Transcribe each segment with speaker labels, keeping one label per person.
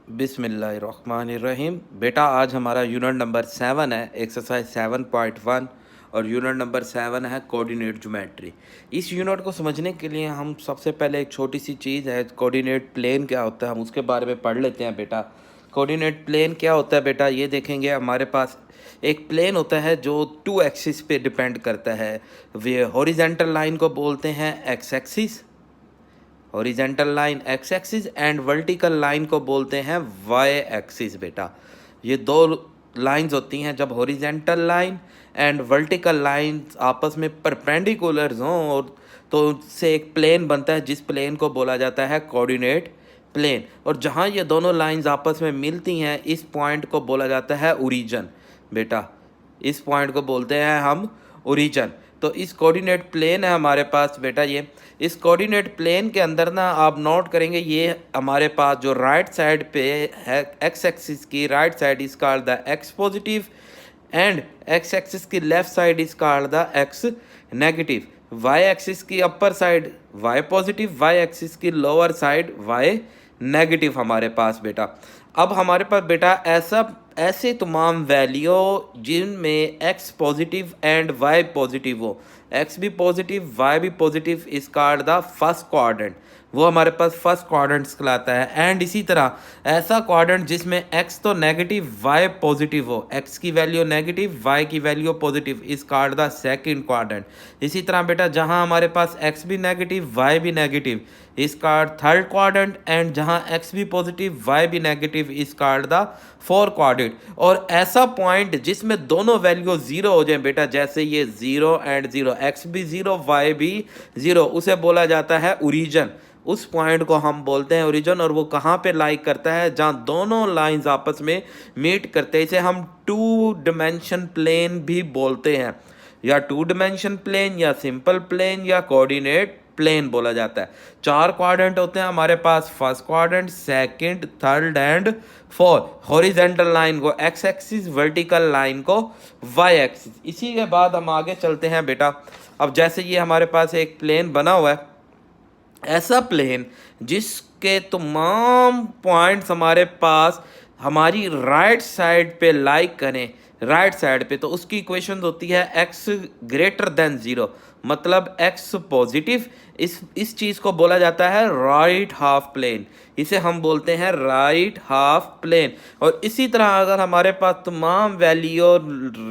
Speaker 1: बिस्मिल्लाहिर्रहमानिर्रहीम। बेटा आज हमारा यूनिट नंबर 7 है, एक्सरसाइज 7.1 और यूनिट नंबर 7 है कोऑर्डिनेट ज्योमेट्री। इस यूनिट को समझने के लिए हम सबसे पहले एक छोटी सी चीज़ है कोऑर्डिनेट प्लेन क्या होता है, हम उसके बारे में पढ़ लेते हैं। बेटा कोऑर्डिनेट प्लेन क्या होता है, बेटा ये देखेंगे हमारे पास एक प्लेन होता है जो 2 एक्सिस पे डिपेंड करता है। वे हॉरिजेंटल लाइन को बोलते हैं x axis, horizontal line x axis and vertical line को बोलते हैं वाई एक्सिस। बेटा ये दो लाइंस होती हैं जब horizontal line and vertical line आपस में परपेंडिकुलर्स हों और तो उससे एक प्लेन बनता है जिस प्लेन को बोला जाता है कोऑर्डिनेट प्लेन। और जहाँ ये दोनों लाइंस आपस में मिलती हैं इस पॉइंट को बोला जाता है ओरिजिन। बेटा इस पॉइंट को बोलते हैं हम ओरिजिन। तो इस कोऑर्डिनेट प्लेन है हमारे पास। बेटा ये इस कोऑर्डिनेट प्लेन के अंदर ना आप नोट करेंगे ये हमारे पास जो राइट साइड पे है एक्स एक्सिस की right side is called the X positive and X axis की left side is called the X negative. Y axis की upper side Y positive, Y axis की लोअर साइड वाई नेगेटिव हमारे पास। बेटा अब हमारे पास बेटा ऐसे तमाम वैल्यू जिनमें X positive and Y positive हो, एक्स भी पॉजिटिव वाई भी positive is called the first quadrant, वो हमारे पास फर्स्ट क्वाड्रेंट कहलाता है। एंड इसी तरह ऐसा क्वाड्रेंट जिसमें एक्स तो नेगेटिव वाई पॉजिटिव हो, एक्स की वैल्यू नेगेटिव वाई की value positive is called the second quadrant. इसी तरह बेटा जहां हमारे पास एक्स भी नेगेटिव वाई भी negative is called third quadrant and जहां एक्स भी पॉजिटिव वाई भी negative is called the four quadrant. और ऐसा पॉइंट जिसमें दोनों वैल्यू जीरो हो जाए बेटा, जैसे ये जीरो एंड जीरो, एक्स भी जीरो वाई भी जीरो, उसे बोला जाता है ओरिजिन। उस पॉइंट को हम बोलते हैं ओरिजिन। और वो कहाँ पे लाइक करता है, जहाँ दोनों लाइंस आपस में मीट करते हैं। इसे हम टू डिमेंशन प्लेन भी बोलते हैं, या टू डिमेंशन प्लेन या सिंपल प्लेन या कोऑर्डिनेट प्लेन बोला जाता है। चार क्वाड्रेंट होते हैं हमारे पास, first quadrant, second, third and fourth. Horizontal line को एक्स एक्सिस, वर्टिकल लाइन को वाई एक्सिस। इसी के बाद हम आगे चलते हैं बेटा। अब जैसे ये हमारे पास एक प्लेन बना हुआ है, ऐसा प्लेन जिसके तमाम पॉइंट्स हमारे पास हमारी राइट साइड पे लाइक करें, राइट साइड पे, तो उसकी इक्वेशन होती है एक्स ग्रेटर देन जीरो, मतलब एक्स पॉजिटिव। इस चीज़ को बोला जाता है राइट हाफ प्लेन, इसे हम बोलते हैं राइट हाफ प्लेन। और इसी तरह अगर हमारे पास तमाम वैल्यू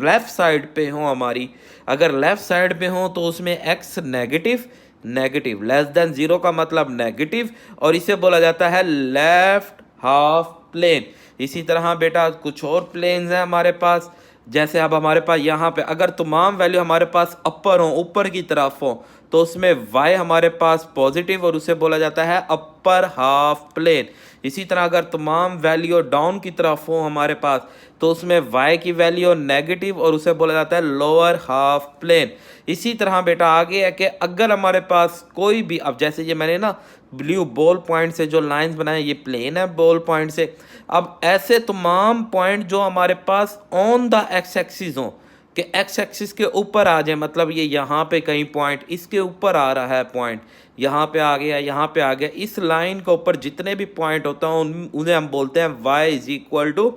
Speaker 1: लेफ़्ट साइड पे हो हमारी, अगर लेफ़्ट साइड पे हो तो उसमें x negative, negative less than zero का मतलब नेगेटिव, और इसे बोला जाता है लेफ्ट हाफ प्लेन। इसी तरह बेटा कुछ और प्लेन्स हैं हमारे पास, जैसे अब हमारे पास यहाँ पे अगर तमाम वैल्यू हमारे पास अपर हो, ऊपर की तरफ हो, तो उसमें y हमारे पास पॉजिटिव और उसे बोला जाता है अपर हाफ प्लेन। इसी तरह अगर तमाम वैल्यू डाउन की तरफ हो हमारे पास, तो उसमें y की वैल्यू नेगेटिव और उसे बोला जाता है लोअर हाफ प्लेन। इसी तरह बेटा आगे है कि अगर हमारे पास कोई भी, अब जैसे ये मैंने ना ब्लू बॉल पॉइंट से जो लाइंस बनाए, ये प्लेन है बॉल पॉइंट से। अब ऐसे तमाम पॉइंट जो हमारे pass on the x axis हो, कि एक्स एक्सिस के ऊपर आ जाए, मतलब ये यहाँ पे कहीं पॉइंट इसके ऊपर आ रहा है, पॉइंट यहाँ पे आ गया, यहाँ पे आ गया, इस लाइन के ऊपर जितने भी पॉइंट होता है उन्हें हम बोलते हैं y is equal to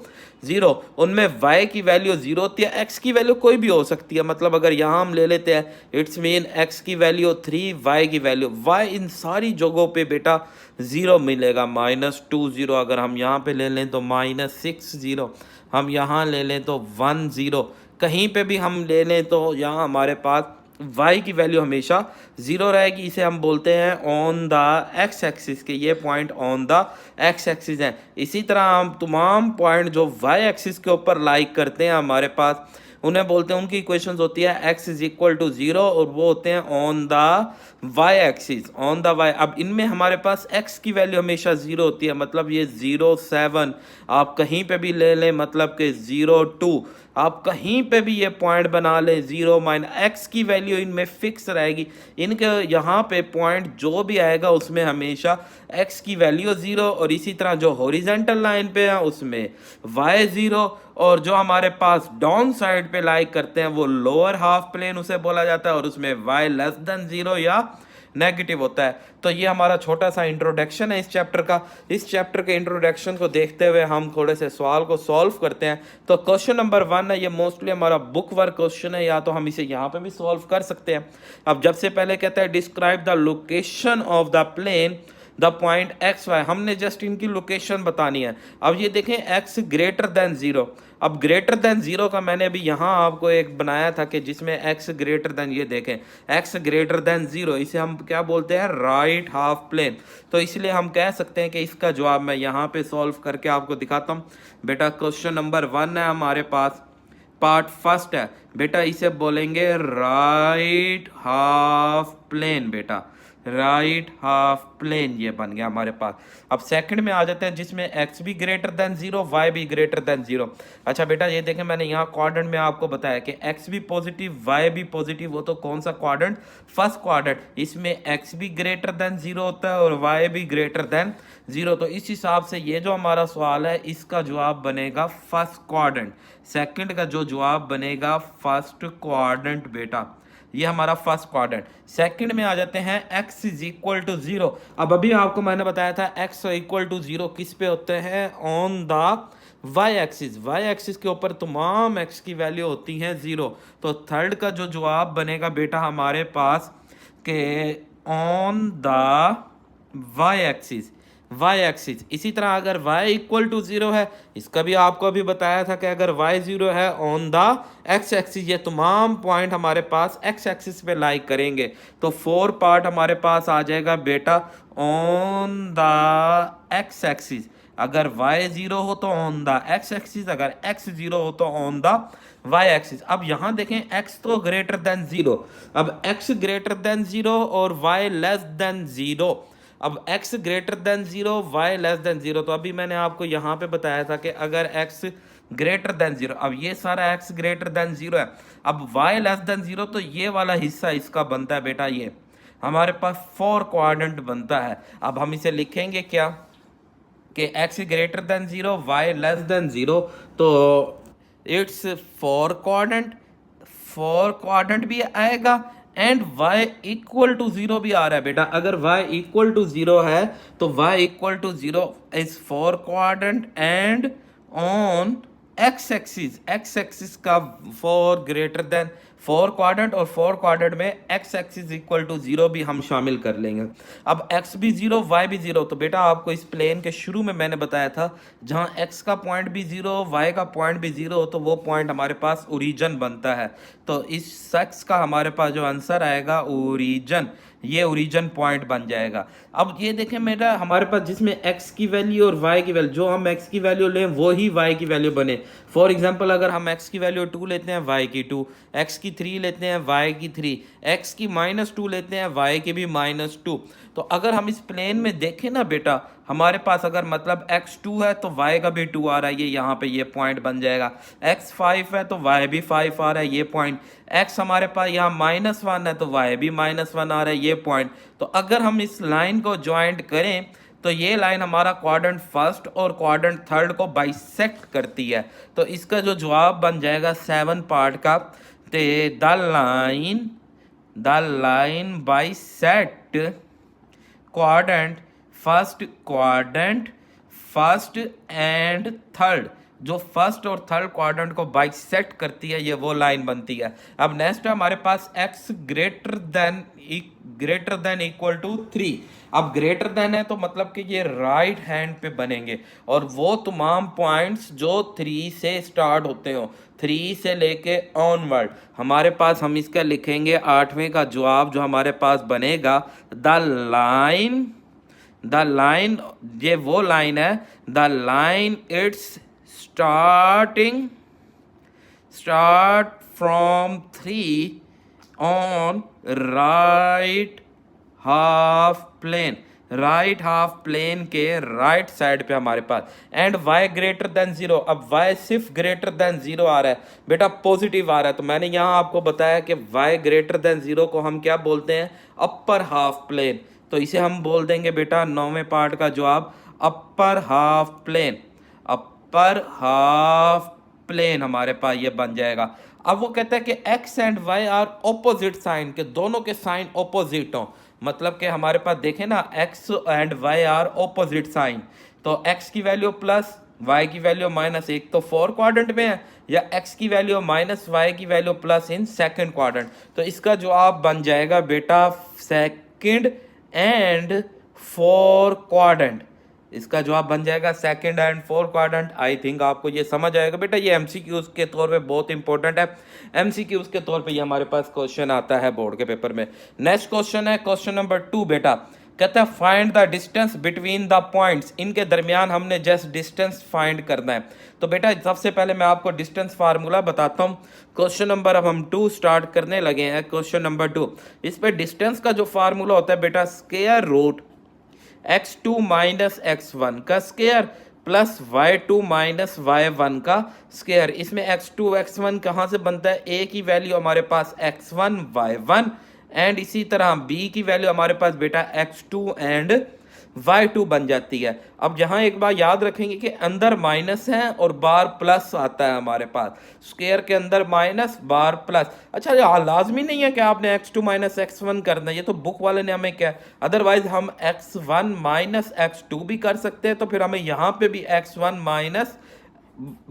Speaker 1: zero. उनमें y की वैल्यू जीरो होती है, x की वैल्यू कोई भी हो सकती है। मतलब अगर यहाँ हम ले लेते हैं, इट्स मीन x की वैल्यू 3, y की वैल्यू, y इन सारी जगहों पे बेटा ज़ीरो मिलेगा, -2 0। अगर हम यहाँ पे ले लें तो -6 0, हम यहाँ ले लें तो 1 0, कहीं पे भी हम ले लें तो यहाँ हमारे पास y की वैल्यू हमेशा ज़ीरो रहेगी। इसे हम बोलते हैं ऑन द एक्स एक्सिस के, ये point on the x axis हैं। इसी तरह हम तमाम पॉइंट जो y एक्सिस के ऊपर लाइक करते हैं हमारे पास, उन्हें बोलते हैं, उनकी इक्वेशंस होती है x is equal to zero और वो होते हैं on the y axis, on the y। अब इनमें हमारे पास x की वैल्यू हमेशा जीरो होती है, मतलब ये 0 7 आप कहीं पे भी ले लें, मतलब कि 0 2 आप कहीं पे भी ये पॉइंट बना लें, 0 x की वैल्यू इनमें फिक्स रहेगी। इनके यहाँ पे पॉइंट जो भी आएगा उसमें हमेशा x की वैल्यू ज़ीरो, और इसी तरह जो हॉरिजेंटल लाइन पे है उसमें y ज़ीरो, और जो हमारे पास डाउन साइड पे लाइक करते हैं वो लोअर हाफ प्लेन उसे बोला जाता है, और उसमें y लेस देन जीरो या नेगेटिव होता है। तो ये हमारा छोटा सा इंट्रोडक्शन है इस चैप्टर का। इस चैप्टर के इंट्रोडक्शन को देखते हुए हम थोड़े से सवाल को सॉल्व करते हैं। तो क्वेश्चन नंबर 1 है, ये मोस्टली हमारा बुक वर्क क्वेश्चन है, या तो हम इसे यहाँ पे भी सॉल्व कर सकते हैं। अब जब से पहले कहता है describe the location of the plane the point X Y, हमने जस्ट इनकी लोकेशन बतानी है। अब ये देखें एक्स ग्रेटर देन 0। अब ग्रेटर देन 0 का मैंने अभी यहाँ आपको एक बनाया था कि जिसमें एक्स ग्रेटर देन, ये देखें एक्स ग्रेटर देन 0, इसे हम क्या बोलते हैं, राइट हाफ प्लेन। तो इसलिए हम कह सकते हैं कि इसका जवाब मैं यहाँ पे सॉल्व करके आपको दिखाता हूँ। बेटा क्वेश्चन नंबर 1 है हमारे पास, पार्ट फर्स्ट है बेटा, इसे बोलेंगे राइट हाफ प्लेन। बेटा राइट हाफ प्लेन ये बन गया हमारे पास। अब सेकंड में आ जाते हैं जिसमें एक्स भी ग्रेटर देन 0, वाई भी ग्रेटर देन 0। अच्छा बेटा ये देखें, मैंने यहाँ क्वाड्रेंट में आपको बताया कि एक्स भी पॉजिटिव वाई भी पॉजिटिव हो, तो कौन सा क्वाड्रेंट, फर्स्ट क्वाड्रेंट। इसमें एक्स भी ग्रेटर देन 0 होता है और वाई भी ग्रेटर देन 0। तो इस हिसाब से ये जो हमारा सवाल है इसका जवाब बनेगा फर्स्ट क्वाड्रेंट। सेकंड का जो जवाब बनेगा फर्स्ट क्वाड्रेंट बेटा, ये हमारा फर्स्ट क्वाड्रेंट। सेकंड में आ जाते हैं x इज इक्वल टू 0। अब अभी आपको मैंने बताया था x इक्वल टू 0 किस पे होते हैं, on the y axis. y axis के ऊपर तमाम x की वैल्यू होती हैं 0। तो थर्ड का जो जवाब बनेगा बेटा हमारे पास के on the y axis, y axis. इसी तरह अगर y इक्वल टू 0 है, इसका भी आपको अभी बताया था कि अगर y 0 है ऑन द x एक्सिस, ये तमाम पॉइंट हमारे पास x एक्सिस पे लाई करेंगे। तो 4 पार्ट हमारे पास आ जाएगा बेटा ऑन द x एक्सिस। अगर y 0 हो तो ऑन द x एक्सिस, अगर x 0 हो तो ऑन द y एक्सिस। अब यहाँ देखें x तो ग्रेटर देन 0, अब x ग्रेटर देन 0 और y लेस देन 0। अब x greater than 0, y less than 0। तो अभी मैंने आपको यहाँ पे बताया था कि अगर x ग्रेटर देन 0, अब ये सारा x ग्रेटर देन 0 है, अब y लेस देन 0, तो ये वाला हिस्सा इसका बनता है बेटा, ये हमारे पास 4 क्वाड्रेंट बनता है। अब हम इसे लिखेंगे क्या कि x greater than 0, y less than 0, तो इट्स 4 क्वाड्रेंट, 4 क्वाड्रेंट भी आएगा एंड y इक्वल टू 0 भी आ रहा है बेटा। अगर y इक्वल टू 0 है तो y equal to 0 is 4 quadrant and on x axis, x axis का 4 ग्रेटर देन 4 क्वाड्रेंट, और 4 क्वाड्रेंट में x एक्सिस इक्वल टू 0 भी हम शामिल कर लेंगे। अब x भी 0 y भी 0। तो बेटा आपको इस प्लेन के शुरू में मैंने बताया था जहां x का पॉइंट भी 0 y का पॉइंट भी 0 हो तो वो पॉइंट हमारे पास ओरिजिन बनता है। तो इस सेक्स का हमारे पास जो आंसर आएगा ओरिजिन, ये ओरिजिन पॉइंट बन जाएगा। अब ये देखें मेरा हमारे पास जिसमें x की वैल्यू और y की वैल्यू, जो हम x की वैल्यू लें वो ही y की वैल्यू बने। फॉर एग्जांपल अगर हम x की वैल्यू 2 लेते हैं, y की 2, x की 3 लेते हैं, y की 3, x की -2 लेते हैं, y की भी -2। तो अगर हम इस प्लेन में देखें ना बेटा, हमारे पास अगर मतलब x 2 है तो y का भी 2 आ रहा है, ये यहाँ पे ये पॉइंट बन जाएगा। x 5 है तो y भी 5 आ रहा है, ये पॉइंट। x हमारे पास यहाँ -1 है तो y भी -1 आ रहा है, ये पॉइंट। तो अगर हम इस लाइन को ज्वाइंट करें तो ये लाइन हमारा क्वाड्रेंट फर्स्ट और क्वाड्रेंट थर्ड को बाइसेक्ट करती है। तो इसका जो जवाब बन जाएगा 7 पार्ट का, ते the line bisect quadrant first and third, जो फर्स्ट और थर्ड क्वाड्रेंट को बाइसेक्ट करती है, ये वो लाइन बनती है। अब नेक्स्ट है हमारे पास x greater than equal to 3। अब ग्रेटर देन है तो मतलब कि ये राइट हैंड पे बनेंगे, और वो तमाम पॉइंट्स जो 3 से स्टार्ट होते हो, 3 से लेके ऑनवर्ड हमारे पास, हम इसका लिखेंगे 8वें का जवाब जो हमारे पास बनेगा द लाइन, ये वो लाइन है, the line it's start from 3 on right half plane, right half plane के राइट साइड पे हमारे पास, एंड y ग्रेटर देन 0। अब y सिर्फ ग्रेटर देन 0 आ रहा है बेटा, पॉजिटिव आ रहा है। तो मैंने यहाँ आपको बताया कि y ग्रेटर देन 0 को हम क्या बोलते हैं, अपर हाफ प्लेन। तो इसे हम बोल देंगे बेटा 9वें पार्ट का जवाब upper half plane, upper half plane हमारे पास ये बन जाएगा। अब वो कहता है कि x and y are opposite sign, के दोनों के साइन ऑपोजिट हों। मतलब कि हमारे पास देखें ना x and y are opposite sign, तो x की वैल्यू प्लस y की वैल्यू माइनस, एक तो फोर क्वाड्रेंट में है, या x की वैल्यू माइनस y की value plus in second quadrant. तो इसका जवाब बन जाएगा बेटा सेकंड एंड फोर क्वाड्रेंट। इसका जवाब बन जाएगा second and four quadrant. I think आपको ये समझ आएगा बेटा, ये एमसीक्यूज के तौर पे बहुत इंपॉर्टेंट है। एमसीक्यूज के तौर पे ये हमारे पास क्वेश्चन आता है बोर्ड के पेपर में। नेक्स्ट क्वेश्चन है क्वेश्चन नंबर 2 बेटा, कहता है find the distance between the points, इनके दरमियान हमने जस्ट डिस्टेंस फाइंड करना है। तो बेटा सबसे पहले मैं आपको डिस्टेंस फार्मूला बताता हूँ। क्वेश्चन नंबर अब हम 2 स्टार्ट करने लगे हैं। क्वेश्चन नंबर 2, इस पे डिस्टेंस का जो फार्मूला होता है बेटा square root x2 minus x1 का square plus y2 minus y1 का स्क्वायर। इसमें x2 x1 कहाँ से बनता है, a की वैल्यू हमारे पास x1 y1 एंड इसी तरह b की वैल्यू हमारे पास बेटा x2 एंड y2 बन जाती है। अब यहाँ एक बार याद रखेंगे कि अंदर माइनस है और बार प्लस आता है हमारे पास, स्क्वायर के अंदर माइनस बार प्लस। अच्छा ये लाजमी नहीं है कि आपने x2 माइनस x1 करना है, ये तो बुक वाले ने हमें क्या, अदरवाइज हम x1 माइनस x2 भी कर सकते हैं, तो फिर हमें यहाँ पे भी x1 minus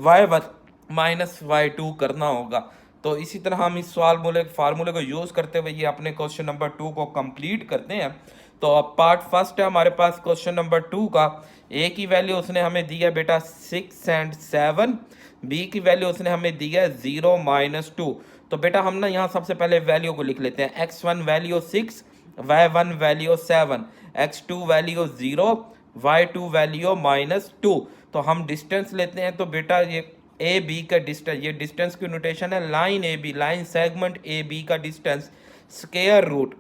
Speaker 1: y1 minus y2 करना होगा। तो इसी तरह हम इस फार्मूले को यूज करते हुए ये अपने क्वेश्चन नंबर 2 को कंप्लीट करते हैं। तो अब पार्ट फर्स्ट है हमारे पास क्वेश्चन नंबर 2 का। ए की वैल्यू उसने हमें दी है बेटा 6 एंड 7, बी की वैल्यू उसने हमें दी है 0 माइनस 2। तो बेटा हम ना यहाँ सबसे पहले वैल्यू को लिख लेते हैं। x1 value 6, y1 value 7, x2 value 0, y2 value minus 2। तो हम डिस्टेंस लेते हैं, तो बेटा ये ए बी का डिस्टेंस, ये डिस्टेंस की नोटेशन है line A B, line segment A B का distance square root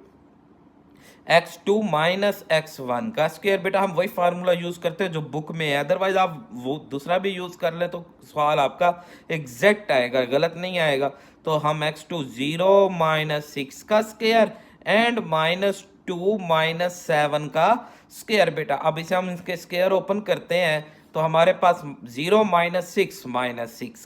Speaker 1: x2 minus x1 का स्क्वायर। बेटा हम वही फार्मूला यूज करते हैं जो बुक में है, अदरवाइज आप वो दूसरा भी यूज कर ले तो सवाल आपका एग्जैक्ट आएगा, गलत नहीं आएगा। तो हम x2 0 माइनस 6 का स्क्वायर एंड माइनस 2 माइनस 7 का स्क्वायर। बेटा अब इसे हम इसके स्क्वायर ओपन करते हैं, तो हमारे पास 0 माइनस 6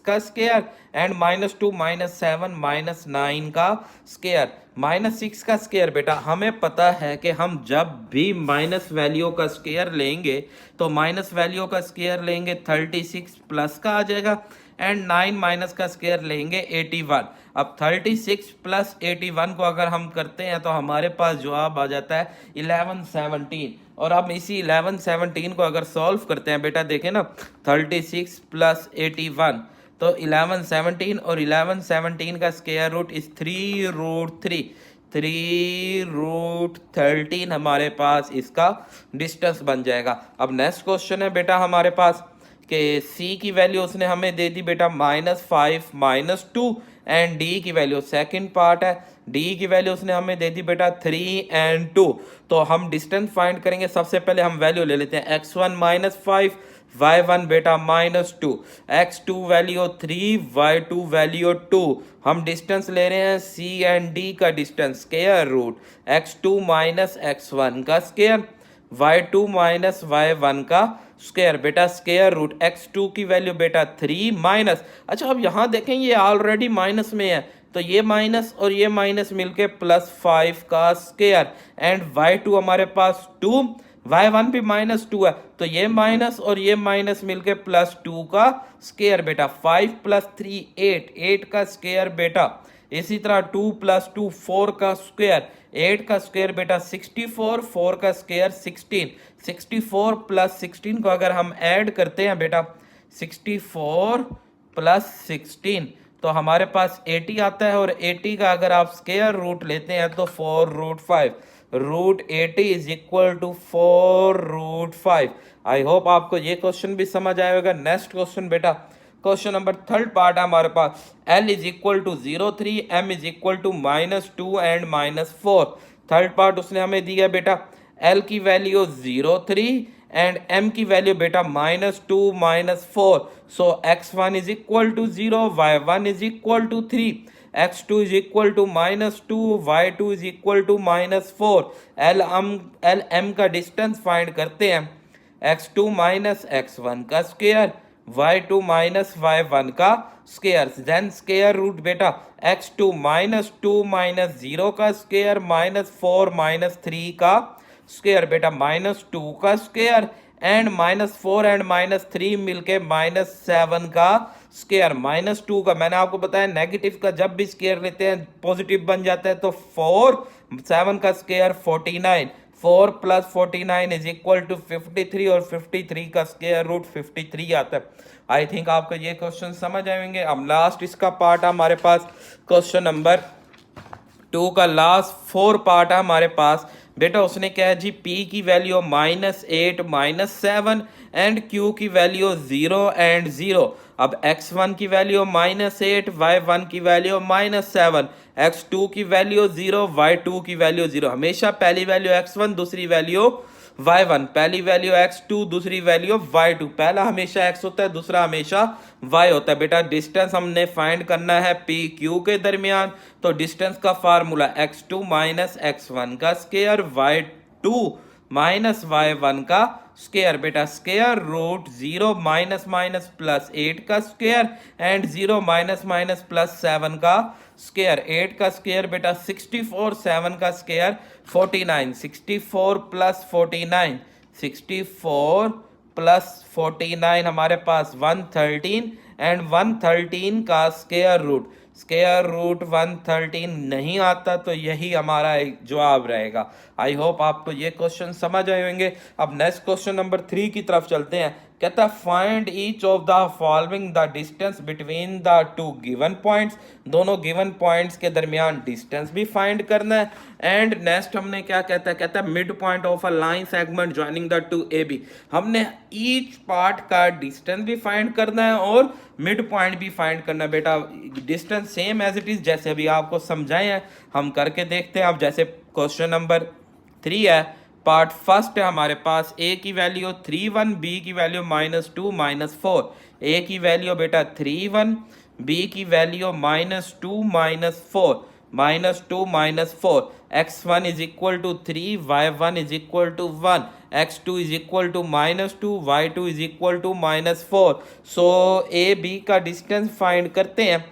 Speaker 1: का square and minus 2 minus 7 minus 9 का स्क्वायर। माइनस 6 का स्क्वायर बेटा हमें पता है कि हम जब भी माइनस वैल्यू का स्क्वायर लेंगे तो माइनस वैल्यू का स्क्वायर लेंगे 36 प्लस का आ जाएगा, एंड 9 माइनस का स्क्वायर लेंगे 81। अब 36 प्लस 81 को अगर हम करते हैं तो हमारे पास जवाब आ जाता है 1117। और अब इसी 1117 को अगर सॉल्व करते हैं बेटा देखें ना, 36 प्लस 81 तो 1117, और 1117 का स्क्वायर रूट इस 3√13 हमारे पास इसका डिस्टेंस बन जाएगा। अब नेक्स्ट क्वेश्चन है बेटा हमारे पास कि c की वैल्यू उसने हमें दे दी बेटा -5 -2 एंड d की वैल्यू सेकंड पार्ट है, d की वैल्यू उसने हमें दे दी बेटा 3 एंड 2। तो हम डिस्टेंस फाइंड करेंगे, सबसे पहले हम वैल्यू ले लेते हैं x1 -5, y1 बेटा -2, x2 वैल्यू 3, y2 वैल्यू 2। हम डिस्टेंस ले रहे हैं c एंड d का distance square root x2 minus x1 का स्क्वायर, y2 माइनस y1 का स्क्वायर। बेटा स्क्वायर रूट x2 की वैल्यू बेटा 3 माइनस, अच्छा अब यहाँ देखें ये ऑलरेडी माइनस में है, तो ये माइनस और ये माइनस मिलके +5 का स्क्वायर, एंड y2 हमारे पास 2, y1 भी -2 है, तो ये माइनस और ये माइनस मिलके +2 का स्क्वायर। बेटा 5 + 3 8 का स्क्वायर बेटा। इसी तरह 2 + 2 4 का स्क्वायर, 8 का स्क्वायर बेटा 64, 4 का स्क्वायर 16, 64 + 16 को अगर हम ऐड करते हैं बेटा 64 + 16 तो हमारे पास 80 आता है, और 80 का अगर आप स्क्वायर रूट लेते हैं तो 4√5, √80 is equal to 4√5। I hope आपको ये क्वेश्चन भी समझ आएगा। नेक्स्ट क्वेश्चन बेटा क्वेश्चन नंबर थर्ड पार्ट है हमारे पास, L is equal to 0.3, M is equal to -2 and -4। Third part उसने हमें दिया बेटा L की वैल्यू 0.3 एंड M की वैल्यू बेटा -2 -4। So x1 is equal to 0, y1 is equal to 3, x2 is equal to -2, y2 is equal to -4। L M का distance find करते हैं, x2 माइनस x1 का स्क्वायर y2 माइनस y1 का square, then square root बेटा x2 minus 2 minus 0 का square minus 4 minus 3 का square बेटा minus 2 का square and minus 4 and minus 3 मिलके माइनस 7 का स्केयर। माइनस 2 का मैंने आपको बताया नेगेटिव का जब भी स्केयर लेते हैं पॉजिटिव बन जाता है, तो 4 7 का square 49, 4 plus 49 is equal to 53 और 53 का स्केयर रूट 53 आता है। आई थिंक आपको ये क्वेश्चन समझ आएंगे। अब लास्ट इसका पार्ट हमारे पास क्वेश्चन नंबर 2 का लास्ट 4 पार्ट है हमारे पास बेटा। उसने क्या है जी, P की वैल्यू -8 -7 एंड Q की वैल्यू 0 एंड 0। अब x1 की वैल्यू -8, y1 की वैल्यू -7, x2 की वैल्यू 0, y2 की वैल्यू 0। हमेशा पहली वैल्यू x1 दूसरी वैल्यू y1, पहली वैल्यू x2 दूसरी वैल्यू y2। पहला हमेशा x होता है, दूसरा हमेशा y होता है बेटा। डिस्टेंस हमने फाइंड करना है p q के दरमियान, तो डिस्टेंस का फार्मूला x2 माइनस x1 का स्केयर y2 माइनस y1 का स्केयर बेटा। Square root 0 minus minus plus 8 का square and 0 minus minus plus 7 का स्केयर। 8 का स्केयर बेटा 64, 7 का स्केयर 49, 64 प्लस 49, 64 प्लस 49 हमारे पास 113 एंड 113 का स्केयर रूट, स्केयर रूट 113 नहीं आता, तो यही हमारा जवाब रहेगा। आई होप आपको ये क्वेश्चन समझ आए होंगे। अब नेक्स्ट क्वेश्चन नंबर 3 की तरफ चलते हैं। कहता है find each of the following the distance between the two given points. दोनों गिवन पॉइंट्स के दरमियान डिस्टेंस भी फाइंड करना है। एंड नेक्स्ट हमने क्या कहता है mid point of a line segment joining the two A B. हमने ईच पार्ट का डिस्टेंस भी फाइंड करना है और मिड पॉइंट भी फाइंड करना है बेटा। Distance same as it is जैसे अभी आपको समझाए हैं, हम करके देखते हैं। अब जैसे क्वेश्चन नंबर 3 है, पार्ट फर्स्ट है हमारे पास। ए की वैल्यू 3 1, बी की वैल्यू -2 -4। ए की वैल्यू बेटा 3 1, बी की value -2 -4, -2 -4। x1 is equal to 3, y1 is equal to 1, x2 is equal to -2, y2 is equal to -4। So A B का डिस्टेंस फाइंड करते हैं।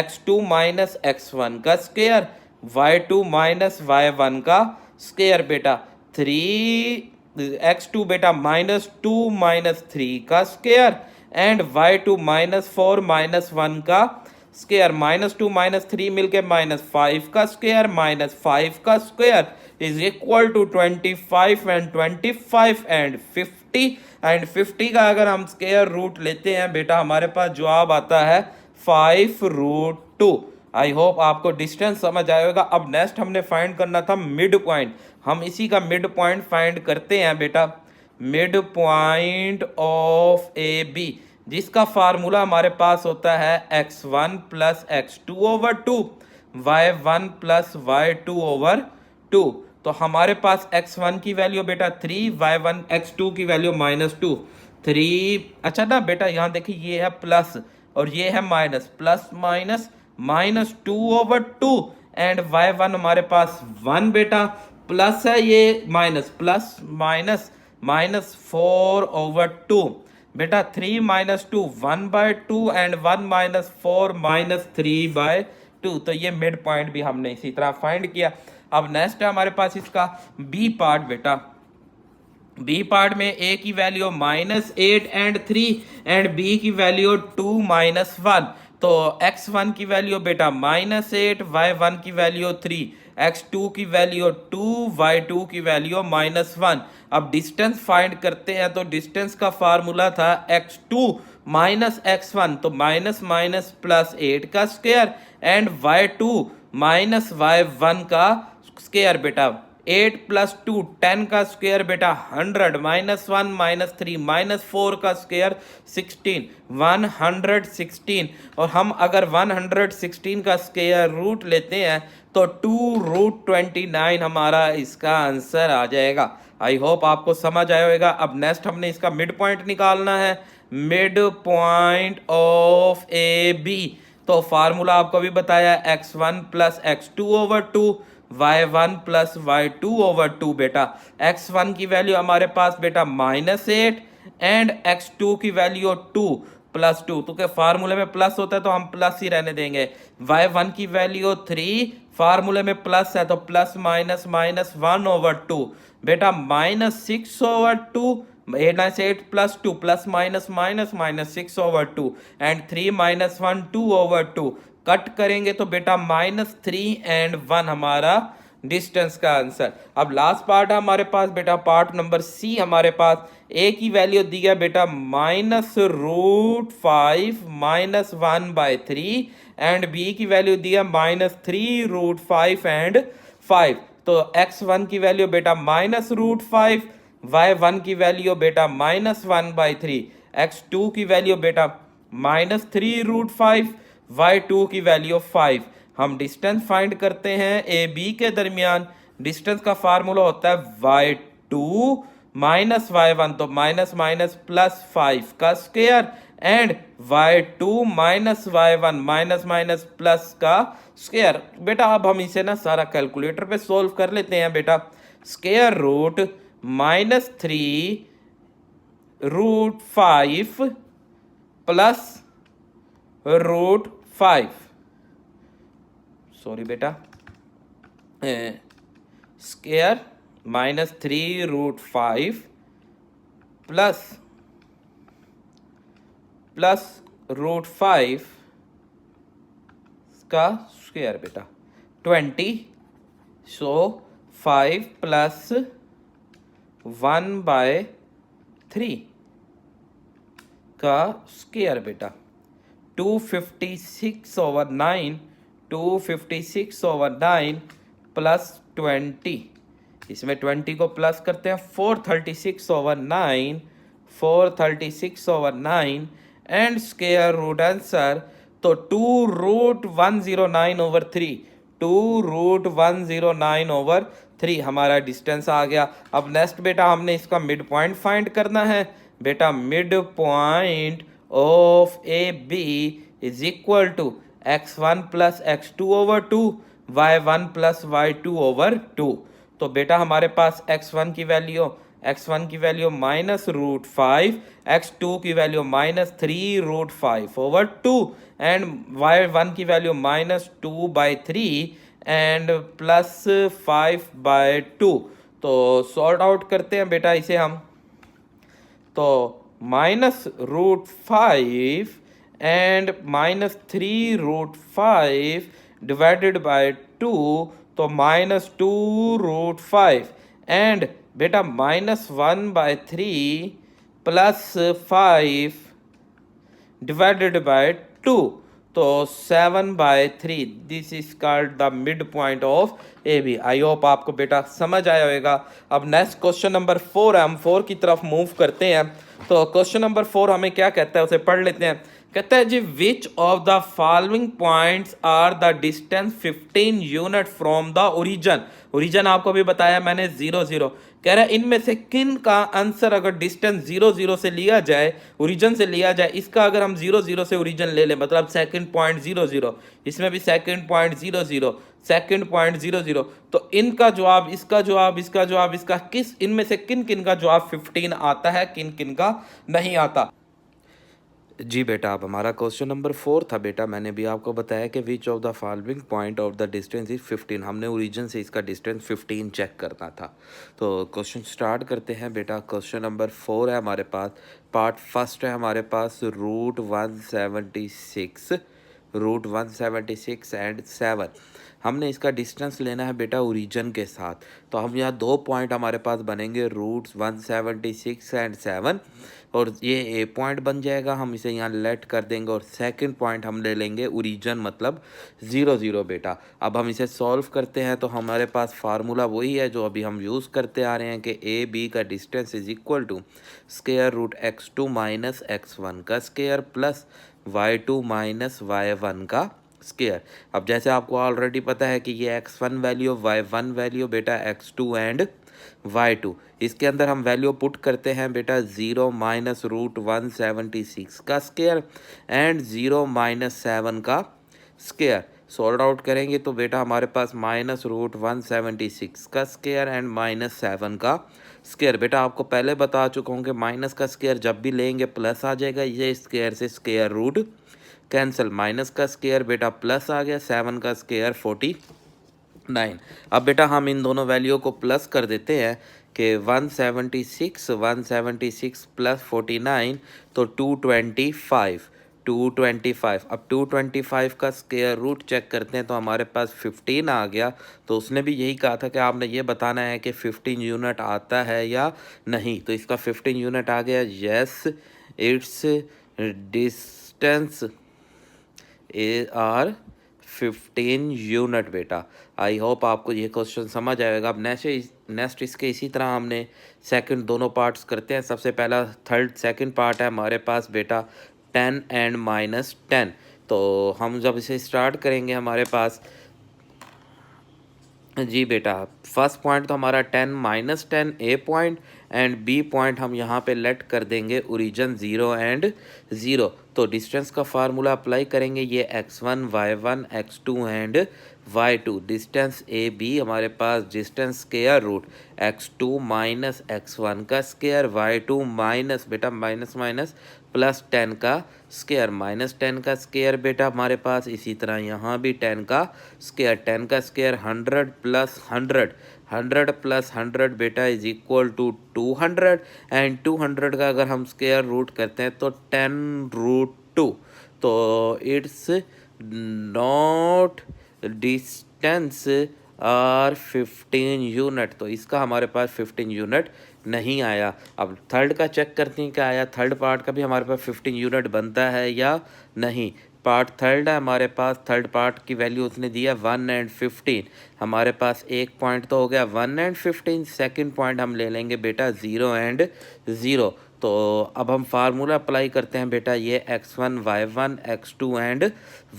Speaker 1: x2 माइनस x1 का square, y2 minus y1 का square बेटा। 3x2 बेटा -2 -3 का square and y2 -4 -1 का square. -2 -3 मिलके -5 का स्क्वायर, -5 का square is equal to 25 and 25 and 50 and 50 का अगर हम स्क्वायर रूट लेते हैं बेटा हमारे पास जवाब आता है 5√2। आई होप आपको डिस्टेंस समझ आएगा। अब नेक्स्ट हमने फाइंड करना था मिड पॉइंट। हम इसी का मिड पॉइंट फाइंड करते हैं बेटा। Mid point of A B, जिसका फार्मूला हमारे पास होता है x1 plus x2/2, y1 plus y2/2। तो हमारे पास x1 की वैल्यू बेटा 3, y1 x2 की वैल्यू -2 3। अच्छा ना बेटा, यहाँ देखिए ये है प्लस और ये है minus, plus minus -2/2 and y1 हमारे पास 1 बेटा, प्लस है ये माइनस, प्लस माइनस -4/2 बेटा। 3 - 2 1/2 एंड 1 - 4 -3/2। तो ये मिड पॉइंट भी हमने इसी तरह फाइंड किया। अब नेक्स्ट है हमारे पास इसका बी पार्ट बेटा। बी पार्ट में ए की वैल्यू -8 एंड 3 एंड बी की वैल्यू 2 -1। तो x1 की वैल्यू बेटा -8, y1 की वैल्यू 3, x2 की वैल्यू 2, y2 की वैल्यू -1। अब डिस्टेंस फाइंड करते हैं, तो डिस्टेंस का फार्मूला था x2 माइनस x1, तो माइनस माइनस +8 का square and y2 minus y1 का स्क्वायर बेटा। 8 + 2 10 का स्क्वायर बेटा 100, -1 -3 -4 का स्क्वायर 16, 116। और हम अगर 116 का स्क्वायर रूट लेते हैं तो 2√29 हमारा इसका आंसर आ जाएगा। आई होप आपको समझ आया होगा। अब नेक्स्ट हमने इसका मिड पॉइंट निकालना है, mid point of A B. तो फार्मूला आपको भी बताया x1 plus x2/2, y1 plus y2/2 बेटा। x1 की वैल्यू हमारे पास बेटा -8 एंड x2 की वैल्यू 2, +2, तो क्या फार्मूले में प्लस होता है तो हम प्लस ही रहने देंगे। y1 की वैल्यू 3, फार्मूले में प्लस है तो प्लस माइनस माइनस 1/2 बेटा -6/2, 8 plus 2 plus minus minus minus 6/2 and 3 minus 1 2/2 cut करेंगे तो बेटा -3 एंड 1 हमारा डिस्टेंस का आंसर। अब लास्ट पार्ट है हमारे पास बेटा पार्ट नंबर सी। हमारे पास ए की वैल्यू दी है बेटा -√5 -1/3 एंड बी की वैल्यू दी है -3√5 एंड 5। तो x1 की वैल्यू बेटा -√5, y1 की वैल्यू बेटा -1/3, x2 की वैल्यू बेटा -3√5, y2 की वैल्यू 5। हम डिस्टेंस फाइंड करते हैं ए बी के दरमियान। डिस्टेंस का फार्मूला होता है y2 माइनस y1, तो माइनस माइनस +5 का square and y2 minus y1 minus minus plus का स्क्वायर। बेटा अब हम इसे ना सारा कैलकुलेटर पे सोल्व कर लेते हैं बेटा। स्क्वायर रूट -3√5 प्लस √5, सॉरी बेटा, स्क्वायर -3√5 प्लस √5 का स्क्वायर बेटा 20, सो 5 प्लस 1/3 का स्क्वायर बेटा 256/9, 256/9 प्लस 20, इसमें 20 को प्लस करते हैं 436/9, 436/9 एंड स्क्वायर रूट आंसर तो 2√109/3, 2√109/3 हमारा डिस्टेंस आ गया। अब नेक्स्ट बेटा हमने इसका मिड पॉइंट फाइंड करना है बेटा। Mid point of A B is equal to x1 plus x2/2, y1 plus y2/2। तो बेटा हमारे पास x1 की वैल्यू -√5, x2 की वैल्यू -3√5/2 एंड y1 की वैल्यू -2/3 एंड +5/2। तो सॉर्ट आउट करते हैं बेटा इसे हम। तो -√5 एंड -3√5 डिवाइडेड बाय 2, तो -2√5 एंड बेटा -1/3 प्लस 5 डिवाइडेड बाय 2, तो 7/3। This is called the mid point of A B. I hope आपको बेटा समझ आया होगा। अब नेक्स्ट क्वेश्चन नंबर 4 है, हम 4 की तरफ मूव करते हैं। तो क्वेश्चन नंबर 4 हमें क्या कहता है उसे पढ़ लेते हैं। कहता है जी which of the following points are the distance 15 unit from the origin. Origin आपको भी बताया मैंने 0 0। कह रहा है इनमें से किन का आंसर अगर डिस्टेंस 0 0 से लिया जाए, ओरिजिन से लिया जाए, इसका अगर हम 0 0 से ओरिजिन ले लें मतलब सेकंड पॉइंट 0 0, इसमें भी सेकंड पॉइंट 0 0, सेकंड पॉइंट 0 0, तो इनका जवाब, इसका जवाब, इसका जवाब, इसका किस, इनमें से किन किन का जवाब 15 आता है, किन किन का नहीं आता। जी बेटा अब हमारा क्वेश्चन नंबर 4 था बेटा। मैंने भी आपको बताया कि विच of the following point of the distance is 15। हमने ओरिजिन से इसका डिस्टेंस 15 चेक करना था। तो क्वेश्चन स्टार्ट करते हैं बेटा। क्वेश्चन नंबर 4 है हमारे पास। पार्ट फर्स्ट है हमारे पास √176 एंड 7। हमने इसका डिस्टेंस लेना है बेटा ओरिजिन के साथ। तो हम यहाँ 2 पॉइंट हमारे पास बनेंगे √176 एंड 7, और ये ए पॉइंट बन जाएगा। हम इसे यहाँ लेट कर देंगे और सेकंड पॉइंट हम ले लेंगे ओरिजिन मतलब 0 0 बेटा। अब हम इसे सॉल्व करते हैं तो हमारे पास फार्मूला वही है जो अभी हम यूज़ करते आ रहे हैं कि ए बी का distance is equal to square root x2 minus x1 का square plus y2 minus y1 का स्क्वायर। अब जैसे आपको ऑलरेडी पता है कि ये x1 वैल्यू, y1 वैल्यू बेटा, x2 एंड y2, इसके अंदर हम वैल्यू पुट करते हैं बेटा 0 माइनस √176 का स्क्वायर एंड 0 माइनस 7 का स्क्वायर। सॉल्व आउट करेंगे तो बेटा हमारे पास -√176 का स्क्वायर एंड -7 का स्क्वायर। बेटा आपको पहले बता चुका हूँ कि माइनस का स्क्वायर जब भी लेंगे प्लस आ जाएगा, ये स्क्वायर से स्क्वायर रूट कैंसिल, माइनस का स्क्वायर बेटा प्लस आ गया, 7 का स्क्वायर 49। अब बेटा हम इन दोनों वैल्यू को प्लस कर देते हैं कि 176 प्लस 49 तो 225। अब 225 का स्क्वायर रूट चेक करते हैं तो हमारे पास 15 आ गया। तो उसने भी यही कहा था कि आपने ये बताना है कि 15 यूनिट आता है या नहीं, तो इसका 15 यूनिट आ गया। Yes, it's distance are 15 unit. बेटा आई होप आपको ये क्वेश्चन समझ आएगा। अब नेक्स्ट इसके इसी तरह हमने सेकंड दोनों पार्ट्स करते हैं। सबसे पहला सेकंड पार्ट है हमारे पास बेटा 10 एंड -10। तो हम जब इसे स्टार्ट करेंगे हमारे पास जी बेटा फर्स्ट पॉइंट तो हमारा 10 - 10 ए पॉइंट एंड बी पॉइंट हम यहाँ पे लेट कर देंगे ओरिजिन 0 एंड 0। तो डिस्टेंस का फार्मूला अप्लाई करेंगे, ये x1 y1 x2 and y2। Distance A B हमारे पास distance square root x2 minus x1 का स्क्वायर, y2 माइनस बेटा माइनस माइनस प्लस 10 का स्क्वायर, -10 का स्क्वायर बेटा हमारे पास। इसी तरह यहाँ भी 10 का स्क्वायर, 10 का स्क्वायर 100 प्लस 100, 100 प्लस 100 बेटा इज इक्वल टू 200 एंड 200 का अगर हम स्क्वायर रूट करते हैं तो 10√2। तो it's not distance are 15 unit. तो इसका हमारे पास 15 यूनिट नहीं आया। अब थर्ड का चेक करते हैं क्या आया। थर्ड पार्ट का भी हमारे पास 15 यूनिट बनता है या नहीं। पार्ट थर्ड है हमारे पास, थर्ड पार्ट की वैल्यू उसने दिया 1 एंड 15। हमारे पास एक पॉइंट तो हो गया 1 एंड 15। सेकंड पॉइंट हम ले लेंगे बेटा 0 एंड 0। तो अब हम फार्मूला अप्लाई करते हैं बेटा, ये x1 y1 x2 and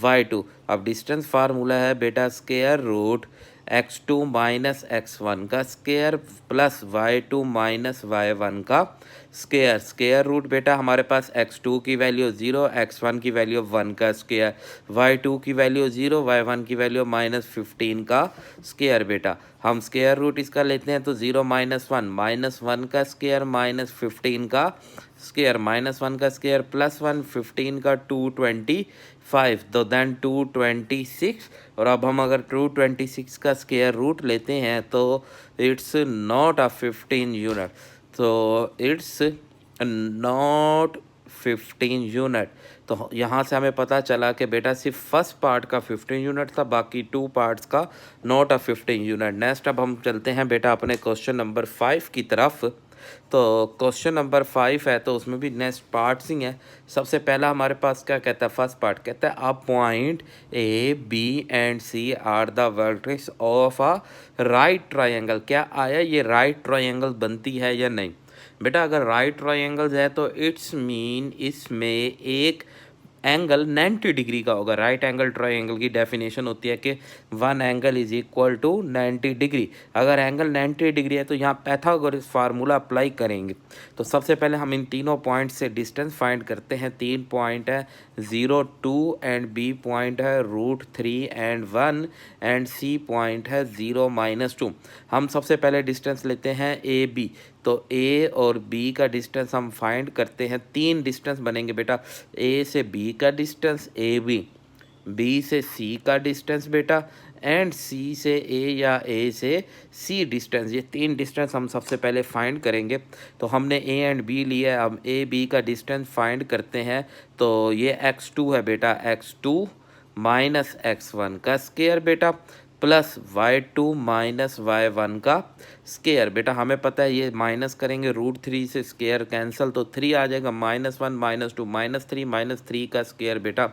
Speaker 1: y2। अब डिस्टेंस फार्मूला है बेटा square root x2 minus x1 का square plus y2 minus y1 का स्क्वायर। स्क्वायर रूट बेटा हमारे पास x2 की वैल्यू 0, x1 की वैल्यू 1 का स्क्वायर, y2 की वैल्यू 0, y1 की वैल्यू -15 का स्क्वायर। बेटा हम स्क्वायर रूट इसका लेते हैं तो 0 - 1 का स्क्वायर -15 का स्क्वायर, -1 का स्क्वायर प्लस 1 15 का 225, तो देन 226। और अब हम अगर 226 का स्क्वायर रूट लेते हैं तो इट्स नॉट अ 15 यूनिट। तो इट्स नॉट 15 यूनिट। तो यहाँ से हमें पता चला कि बेटा सिर्फ फर्स्ट पार्ट का 15 यूनिट था, बाकी 2 पार्ट्स का नॉट अ 15 यूनिट। नेक्स्ट अब हम चलते हैं बेटा अपने क्वेश्चन नंबर 5 की तरफ। तो क्वेश्चन नंबर 5 है तो उसमें भी नेक्स्ट पार्ट्स ही हैं। सबसे पहला हमारे पास क्या कहता है, फर्स्ट पार्ट कहता है a point A B and C are the vertex of a right triangle. क्या आया, ये राइट ट्रायंगल बनती है या नहीं। बेटा अगर राइट ट्रायंगल्स है तो इट्स मीन इसमें एक एंगल 90 डिग्री का होगा। राइट एंगल ट्रायंगल की डेफिनेशन होती है कि one angle is equal to 90 degree. अगर एंगल 90 डिग्री है तो यहाँ पाइथागोरस फार्मूला अप्लाई करेंगे। तो सबसे पहले हम इन तीनों पॉइंट से डिस्टेंस फाइंड करते हैं। 3 पॉइंट है 0 2 एंड बी पॉइंट है √3 एंड 1 एंड सी पॉइंट है 0 -2। हम सबसे पहले डिस्टेंस लेते हैं ए बी। तो ए और बी का डिस्टेंस हम फाइंड करते हैं। 3 डिस्टेंस बनेंगे बेटा, ए से बी का डिस्टेंस ए बी से सी का डिस्टेंस बेटा एंड सी से ए या ए से सी डिस्टेंस। ये 3 डिस्टेंस हम सबसे पहले फाइंड करेंगे। तो हमने ए एंड बी लिया, अब ए बी का डिस्टेंस फाइंड करते हैं। तो ये x2 है बेटा, x2 माइनस x1 का स्क्वायर बेटा प्लस y2 माइनस y1 का स्क्वायर। बेटा हमें पता है ये माइनस करेंगे √3 से स्क्वायर कैंसिल तो 3 आ जाएगा, -1 -2 -3 -3 का स्क्वायर बेटा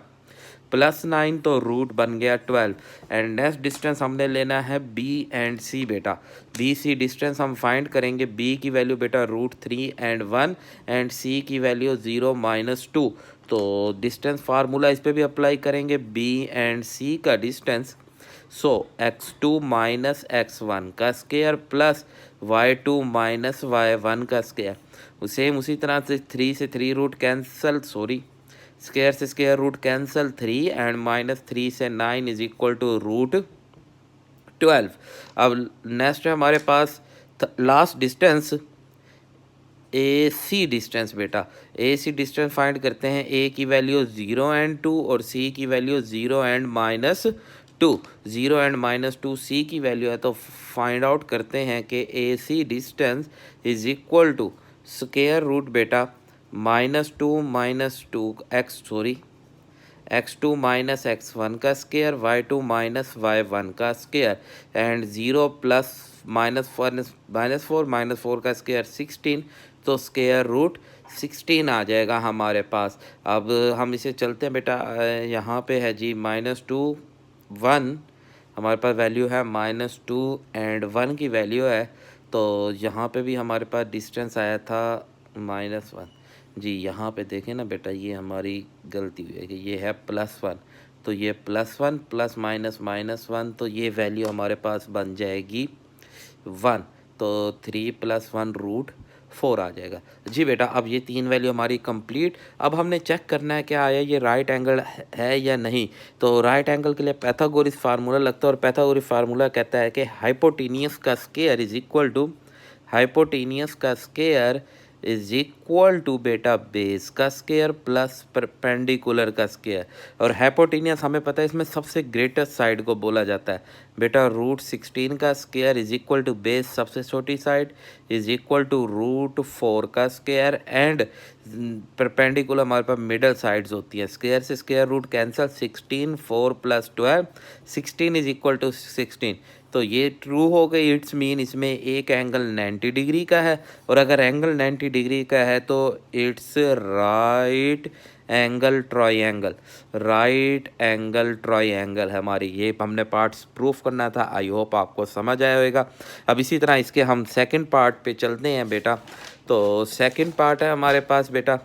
Speaker 1: प्लस 9 तो रूट बन गया 12। एंड नेक्स्ट डिस्टेंस हमने लेना है बी एंड सी बेटा। बी सी डिस्टेंस हम फाइंड करेंगे। बी की वैल्यू बेटा √3 एंड 1 एंड सी की वैल्यू 0 -2। तो डिस्टेंस फार्मूला इस पर भी अप्लाई करेंगे, बी एंड सी का डिस्टेंस। सो x2 माइनस x1 का square plus y2 minus y1 का स्क्वायर। सेम उसी तरह से 3 से 3 रूट कैंसल, स्क्वायर से स्क्वायर रूट कैंसल 3 एंड -3 से 9 इज इक्वल टू √12। अब नेक्स्ट है हमारे पास लास्ट डिस्टेंस ए सी डिस्टेंस बेटा, ए सी डिस्टेंस फाइंड करते हैं। ए की वैल्यू 0 एंड 2 और सी की वैल्यू 0 एंड -2। 0 एंड -2 सी की वैल्यू है, तो फाइंड आउट करते हैं कि A C distance is equal to square root बेटा -2 x2 माइनस x1 का स्क्वायर, y2 माइनस y1 का स्क्वायर एंड 0 प्लस -4 का स्क्वायर 16, तो स्क्वायर रूट 16 आ जाएगा हमारे पास। अब हम इसे चलते हैं बेटा, यहाँ पे है जी -2 1, हमारे पास वैल्यू है -2 एंड 1 की वैल्यू है, तो यहाँ पे भी हमारे पास डिस्टेंस आया था -1 जी। यहाँ पे देखें ना बेटा, ये हमारी गलती हुई है कि ये है +1, तो ये +1 प्लस -1, तो ये वैल्यू हमारे पास बन जाएगी 1, तो 3 + 1 √4 आ जाएगा जी बेटा। अब ये 3 वैल्यू हमारी कंप्लीट। अब हमने चेक करना है क्या आया ये राइट एंगल है या नहीं। तो राइट एंगल के लिए पैथागोरस फार्मूला लगता है, और पैथागोरस फार्मूला कहता है कि हाइपोटेनियस का स्क्वायर इज इक्वल टू बेटा बेस का स्क्वायर प्लस परपेंडिकुलर का स्क्वायर। और हाइपोटेनियस हमें पता है इसमें सबसे ग्रेटेस्ट साइड को बोला जाता है बेटा। √16 का square is equal to base सबसे छोटी साइड इज इक्वल टू √4 का स्क्वायर एंड परपेंडिकुलर हमारे पास मिडल साइड्स होती है। स्क्वायर से square root cancel, 16 4 + 12 16 is equal to 16, तो ये ट्रू हो गई। इट्स मीन इसमें एक एंगल 90 डिग्री का है, और अगर एंगल 90 डिग्री का है तो इट्स राइट एंगल ट्रायंगल है हमारी। ये हमने पार्ट्स प्रूफ करना था, आई होप आपको समझ आया होगा। अब इसी तरह इसके हम सेकंड पार्ट पे चलते हैं बेटा। तो सेकंड पार्ट है हमारे पास बेटा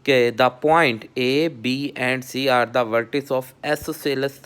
Speaker 1: कि the point A B and C are the vertices of isosceles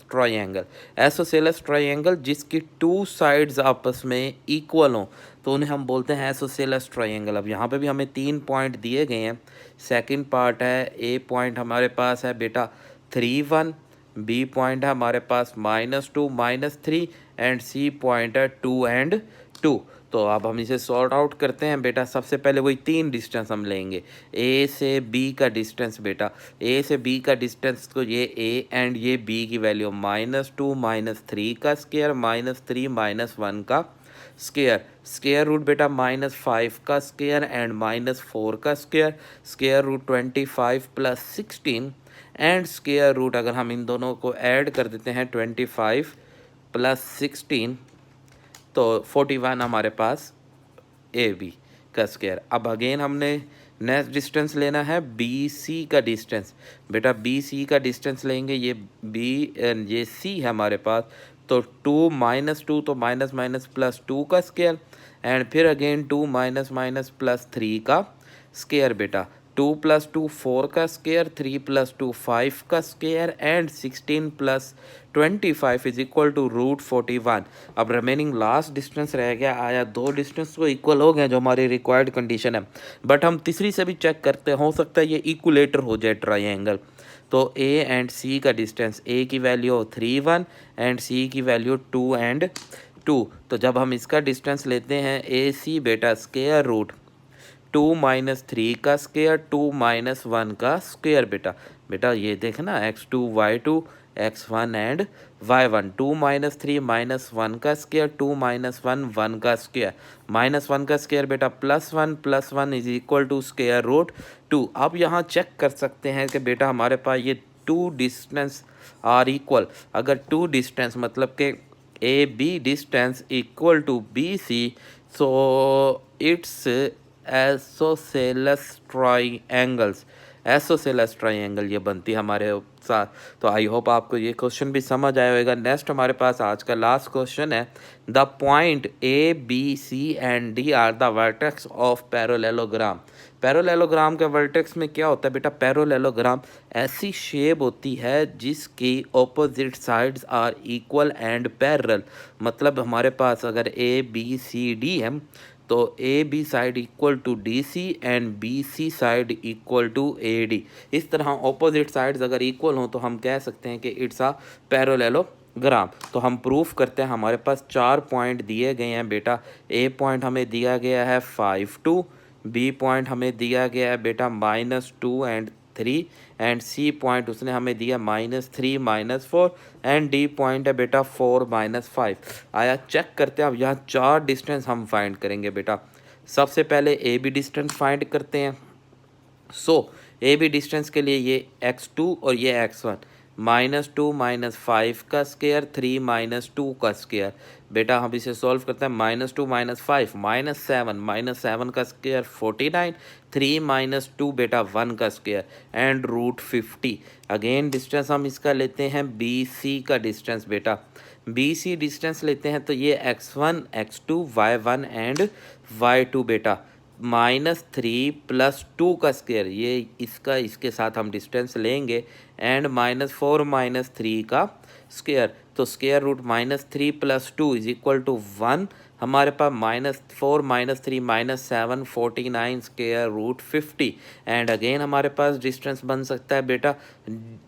Speaker 1: triangle जिसकी 2 साइड्स आपस में इक्वल हों, तो उन्हें हम बोलते हैं एसोसेलस ट्रायंगल। अब यहाँ पे भी हमें 3 पॉइंट दिए गए हैं। सेकंड पार्ट है, ए पॉइंट हमारे पास है बेटा 3 1, बी पॉइंट है हमारे पास -2 -3 एंड सी पॉइंट है 2 एंड 2। तो अब हम इसे सॉर्ट आउट करते हैं बेटा। सबसे पहले वही 3 डिस्टेंस हम लेंगे। ए से बी का डिस्टेंस बेटा, ए से बी का डिस्टेंस, तो ये ए एंड ये बी की वैल्यू -2 -3 का स्क्वायर -3 -1 का स्क्वायर, स्क्वायर रूट बेटा -5 का स्क्वायर एंड -4 का square, square root 25 + 16 and square root, अगर हम इन दोनों को ऐड कर देते हैं 25 + 16, तो 41 हमारे पास ए बी का स्क्वायर। अब अगेन हमने नेक्स्ट डिस्टेंस लेना है बी सी का डिस्टेंस बेटा। बी सी का डिस्टेंस लेंगे, ये बी एंड ये सी है हमारे पास, तो 2 -2 तो -+ 2 का स्क्वायर एंड फिर अगेन 2 - +3 का स्क्वायर बेटा। 2 + 2 4 का स्क्वायर, 3 + 2 5 का square and 16 + 25 is equal to √41। अब रिमेनिंग लास्ट डिस्टेंस रह गया, आया 2 डिस्टेंस तो इक्वल हो गए जो हमारी रिक्वायर्ड कंडीशन है, बट हम तीसरी से भी चेक करते, हो सकता है ये इक्वलेटर हो जाए ट्रायंगल। तो ए एंड सी का डिस्टेंस, ए की वैल्यू 3 1 एंड सी की वैल्यू 2 एंड 2, तो जब हम इसका डिस्टेंस लेते हैं ए सी बेटा स्क्वायर रूट 2 - 3 का स्क्वायर 2 - 1 का स्क्वायर बेटा ये देखना x2 y2 x1 and y1, 2 - 3 -1 का स्क्वायर 2 - 1 1 का स्क्वायर, -1 का स्क्वायर बेटा +1 + 1 is equal to square root 2। अब यहाँ चेक कर सकते हैं कि बेटा हमारे पास ये 2 डिस्टेंस आर इक्वल। अगर 2 डिस्टेंस मतलब कि A B distance equal to B C, so it's isosceles triangle ये बनती है हमारे साथ। तो आई होप आपको ये क्वेश्चन भी समझ आया होगा। नेक्स्ट हमारे पास आज का लास्ट क्वेश्चन है, the point A B C and D are the vertex of parallelogram. Parallelogram के वर्टेक्स में क्या होता है बेटा, पैरेललोग्राम ऐसी शेप होती है जिसकी opposite sides are equal and parallel. मतलब हमारे पास अगर ए बी सी डी है, तो A B side equal to D C and B C side equal to A D. इस तरह ऑपोजिट साइड्स अगर इक्वल हों तो हम कह सकते हैं कि इट्स अ पैरेललोग्राम। तो हम प्रूफ करते हैं, हमारे पास 4 पॉइंट दिए गए हैं बेटा। ए पॉइंट हमें दिया गया है 5 2, बी पॉइंट हमें दिया गया है बेटा -2 एंड 3 एंड सी पॉइंट उसने हमें दिया -3 -4 एंड डी पॉइंट है बेटा 4 -5। आया चेक करते हैं। अब यहाँ 4 डिस्टेंस हम फाइंड करेंगे बेटा। सबसे पहले ए बी डिस्टेंस फाइंड करते हैं। सो ए बी डिस्टेंस के लिए ये x2 और ये x1, -2 -5 का स्क्वायर 3 -2 का स्क्वायर। बेटा हम इसे सॉल्व करते हैं। -2 -5 -7 का स्क्वायर 49, 3 -2 बेटा 1 का स्क्वायर एंड √50। अगेन डिस्टेंस हम इसका लेते हैं बी सी का डिस्टेंस बेटा। बी सी डिस्टेंस लेते हैं तो ये x1 x2 y1 and y2 बेटा। -3 + 2 का स्क्वायर ये इसका इसके साथ हम डिस्टेंस लेंगे एंड -4 -3 का स्क्वायर। तो स्क्वायर रूट -3 + 2 = 1। हमारे पास -4 -3 -7 49 स्क्वायर रूट 50 एंड अगेन हमारे पास डिस्टेंस बन सकता है बेटा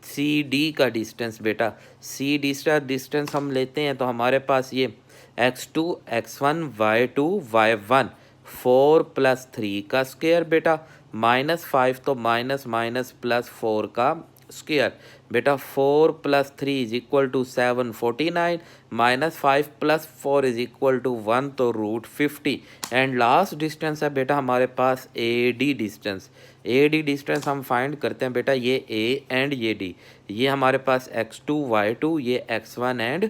Speaker 1: सी डी का डिस्टेंस बेटा। सी डी का डिस्टेंस हम लेते हैं तो हमारे पास ये x2 x1 y2 y1 4 + 3 का स्क्वायर बेटा -5 तो -+4 का स्क्वायर बेटा। 4 + 3 = 7 49 -5 + 4 = 1 तो √50 एंड लास्ट डिस्टेंस है बेटा हमारे पास A D distance. A D distance हम फाइंड करते हैं बेटा ये ए एंड ये डी। ये हमारे पास x2 y2 ये x1 एंड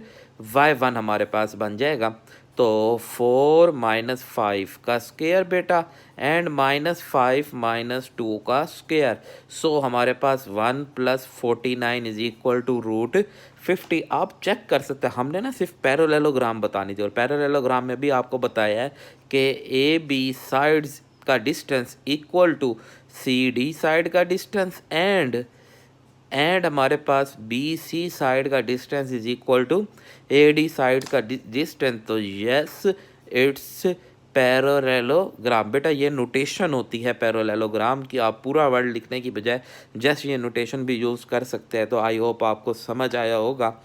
Speaker 1: y1 हमारे पास बन जाएगा। तो 4 - 5 का स्क्वायर बेटा एंड -5 - 2 का स्क्वायर। सो हमारे पास 1 + 49 = √50। आप चेक कर सकते हैं। हमने ना सिर्फ पैरेललोग्राम बतानी थी और पैरेललोग्राम में भी आपको बताया है कि ए बी साइड्स का distance equal to C D side का डिस्टेंस एंड हमारे पास बी सी साइड का डिस्टेंस = ए डी साइड का डिस्टेंस। तो यस इट्स पैरेललोग्राम बेटा। ये नोटेशन होती है पैरेललोग्राम की। आप पूरा वर्ड लिखने की बजाय जस्ट ये नोटेशन भी यूज़ कर सकते हैं। तो आई होप आपको समझ आया होगा।